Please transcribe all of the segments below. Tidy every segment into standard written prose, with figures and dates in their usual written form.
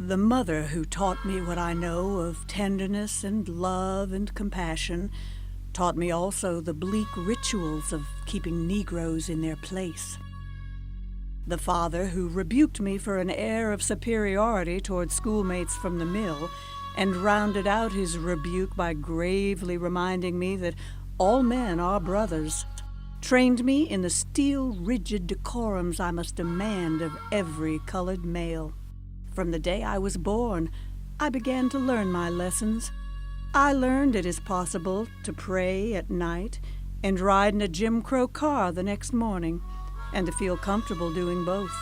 The mother who taught me what I know of tenderness and love and compassion taught me also the bleak rituals of keeping Negroes in their place. The father who rebuked me for an air of superiority toward schoolmates from the mill and rounded out his rebuke by gravely reminding me that all men are brothers, trained me in the steel-rigid decorums I must demand of every colored male. From the day I was born, I began to learn my lessons. I learned it is possible to pray at night and ride in a Jim Crow car the next morning, and to feel comfortable doing both.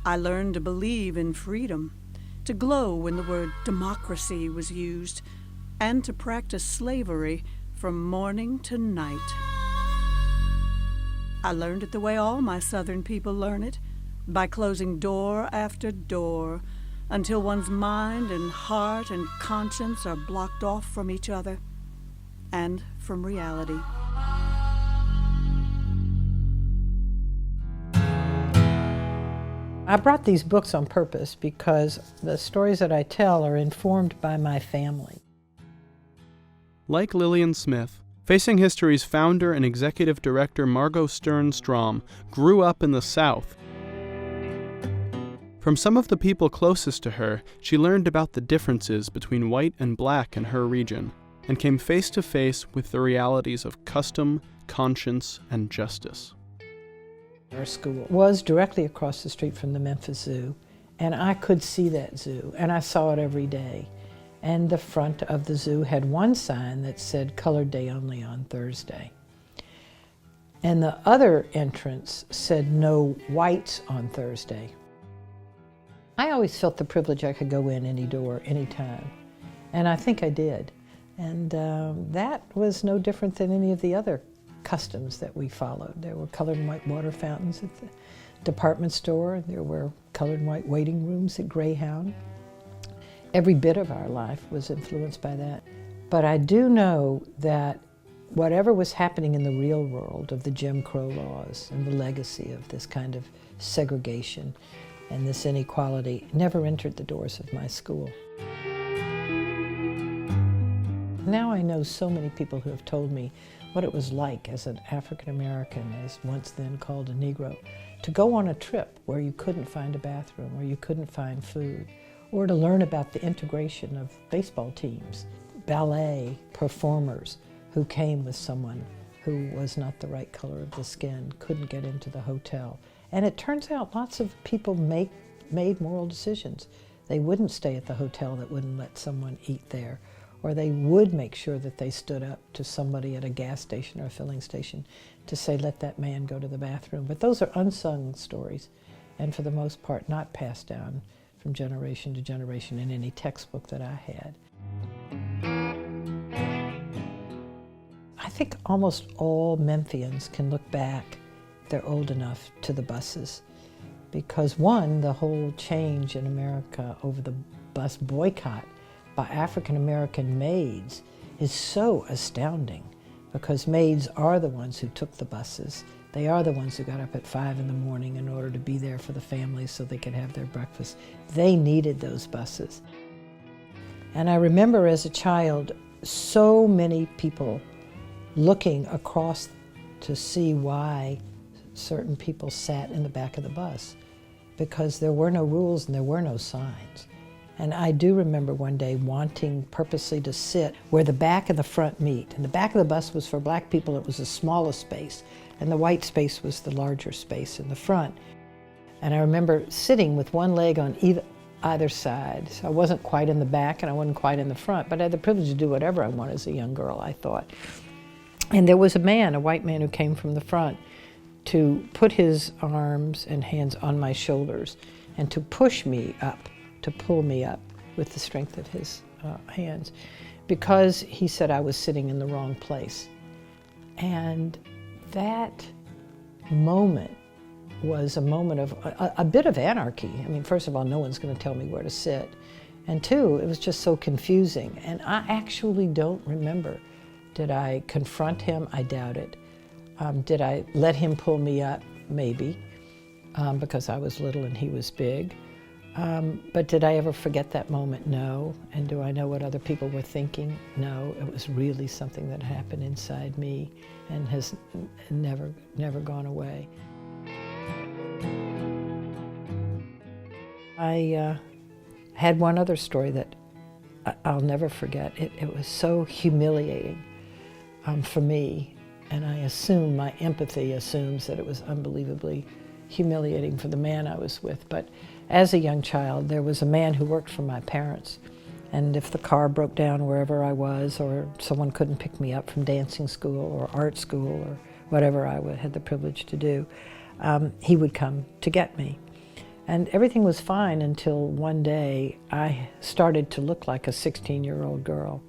I learned to believe in freedom, to glow when the word democracy was used, and to practice slavery from morning to night. I learned it the way all my Southern people learn it, by closing door after door until one's mind and heart and conscience are blocked off from each other and from reality. I brought these books on purpose because the stories that I tell are informed by my family. Like Lillian Smith, Facing History's founder and executive director Margot Stern Strom grew up in the South. From some of the people closest to her, she learned about the differences between white and black in her region, and came face to face with the realities of custom, conscience, and justice. Our school was directly across the street from the Memphis Zoo, and I could see that zoo, and I saw it every day. And the front of the zoo had one sign that said Colored Day Only on Thursday. And the other entrance said No Whites on Thursday. I always felt the privilege I could go in any door, anytime, and I think I did. And that was no different than any of the other customs that we followed. There were colored and white water fountains at the department store. There were colored and white waiting rooms at Greyhound. Every bit of our life was influenced by that. But I do know that whatever was happening in the real world of the Jim Crow laws and the legacy of this kind of segregation and this inequality never entered the doors of my school. Now I know so many people who have told me what it was like as an African American, as once then called a Negro, to go on a trip where you couldn't find a bathroom, where you couldn't find food, or to learn about the integration of baseball teams, ballet performers who came with someone who was not the right color of the skin, couldn't get into the hotel. And it turns out lots of people made moral decisions. They wouldn't stay at the hotel that wouldn't let someone eat there, or they would make sure that they stood up to somebody at a gas station or a filling station to say, let that man go to the bathroom. But those are unsung stories, and for the most part not passed down from generation to generation in any textbook that I had. I think almost all Memphians can look back, they're old enough, to the buses. Because one, the whole change in America over the bus boycott by African American maids is so astounding, because maids are the ones who took the buses. They are the ones who got up at 5 in the morning in order to be there for the families so they could have their breakfast. They needed those buses. And I remember as a child, so many people looking across to see why certain people sat in the back of the bus, because there were no rules and there were no signs. And I do remember one day wanting purposely to sit where the back and the front meet. And the back of the bus was for black people, it was the smallest space, and the white space was the larger space in the front. And I remember sitting with one leg on either side. So I wasn't quite in the back and I wasn't quite in the front, but I had the privilege to do whatever I wanted as a young girl, I thought. And there was a man, a white man, who came from the front to put his arms and hands on my shoulders and to push me up, to pull me up with the strength of his hands, because he said I was sitting in the wrong place. And that moment was a moment of a bit of anarchy. I mean, first of all, no one's going to tell me where to sit. And two, it was just so confusing. And I actually don't remember. Did I confront him? I doubt it. Did I let him pull me up? Maybe, because I was little and he was big. But did I ever forget that moment? No. And do I know what other people were thinking? No. It was really something that happened inside me and has never gone away. I had one other story that I'll never forget. It was so humiliating for me, and I assume my empathy assumes that it was unbelievably humiliating for the man I was with. But as a young child, there was a man who worked for my parents, and if the car broke down wherever I was, or someone couldn't pick me up from dancing school or art school or whatever I had the privilege to do, he would come to get me. And everything was fine until one day I started to look like a 16-year-old girl.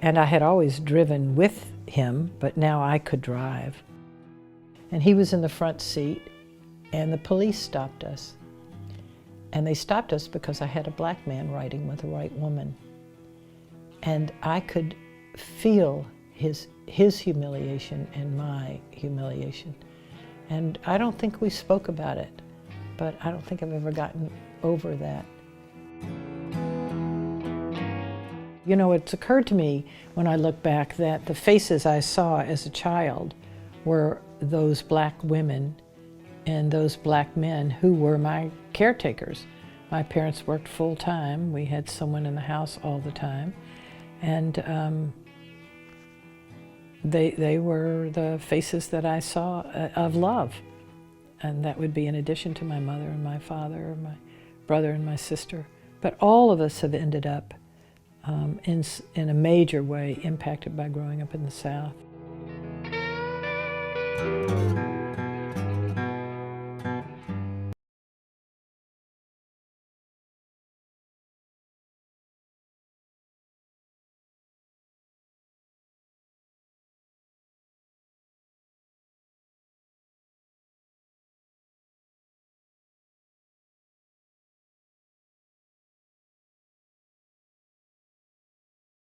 And I had always driven with him, but now I could drive. And he was in the front seat, and the police stopped us. And they stopped us because I had a black man riding with a white woman. And I could feel his humiliation and my humiliation. And I don't think we spoke about it, but I don't think I've ever gotten over that. You know, it's occurred to me when I look back that the faces I saw as a child were those black women and those black men who were my caretakers. My parents worked full time. We had someone in the house all the time. And they were the faces that I saw of love. And that would be in addition to my mother and my father, my brother and my sister. But all of us have ended up in a major way impacted by growing up in the South.